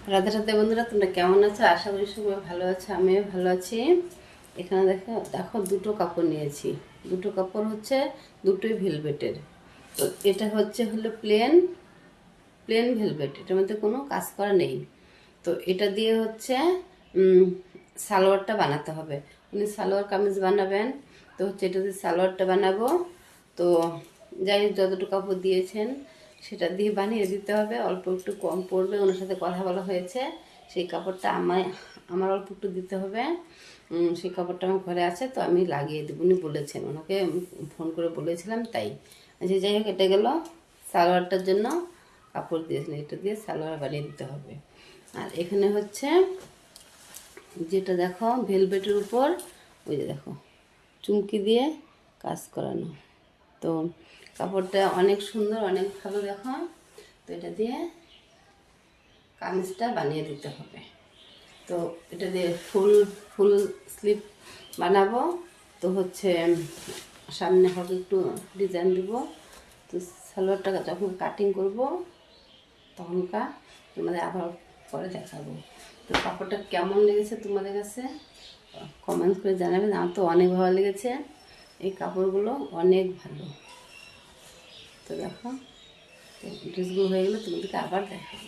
রাধে রাধে বন্ধুরা, তোমরা কেমন আছো? আশা করি সবাই ভালো আছো, আমিও ভালো আছি। এখানে দেখো দেখো দুটো কাপড় নিয়েছি। দুটো কাপড় হচ্ছে দুটোই ভেলভেটের। তো এটা হলো প্লেন প্লেন ভেলভেট, এটার মধ্যে কোনো কাজ করা নেই। তো এটা দিয়ে হচ্ছে সালোয়ারটা বানাতে হবে। উনি সালোয়ার কামিজ বানাবেন। তো হচ্ছে এটা দিয়ে সালোয়ারটা বানাবো। তো যাই হোক, যতটুকু কাপড় দিয়েছেন সেটা দিয়ে বানিয়ে দিতে হবে। অল্প একটু কম পড়বে, ওনার সাথে কথা বলা হয়েছে। সেই কাপড়টা আমার অল্প একটু দিতে হবে। সেই কাপড়টা আমার ঘরে আছে, তো আমি লাগিয়ে দেবো। উনি বলেছেন, ওনাকে ফোন করে বলেছিলাম তাই। আচ্ছা, যাই হোক, এটা গেল সালোয়ারটার জন্য কাপড় দিয়েছিলেন, এটা দিয়ে সালোয়ার বানিয়ে দিতে হবে। আর এখানে হচ্ছে যেটা দেখো ভেলভেটের উপর, ওই যে দেখো চুমকি দিয়ে কাজ করানো। তো কাপড়টা অনেক সুন্দর, অনেক ভালো দেখো। তো এটা দিয়ে কামিজটা বানিয়ে দিতে হবে। তো এটা দিয়ে ফুল ফুল স্লিভ বানাবো। তো হচ্ছে সামনে হবে একটু ডিজাইন দেবো। তো সালোয়ারটা যখন কাটিং করব তখনকার তোমাদের আবার পরে দেখাবো। তো কাপড়টা কেমন লেগেছে তোমাদের কাছে কমেন্ট করে জানাবেন। আমার তো অনেক ভালো লেগেছে, এই কাপড়গুলো অনেক ভালো। তো দেখো, ড্রেসগুলো হয়ে গেলে তোমাদেরকে আবার দেখাবো।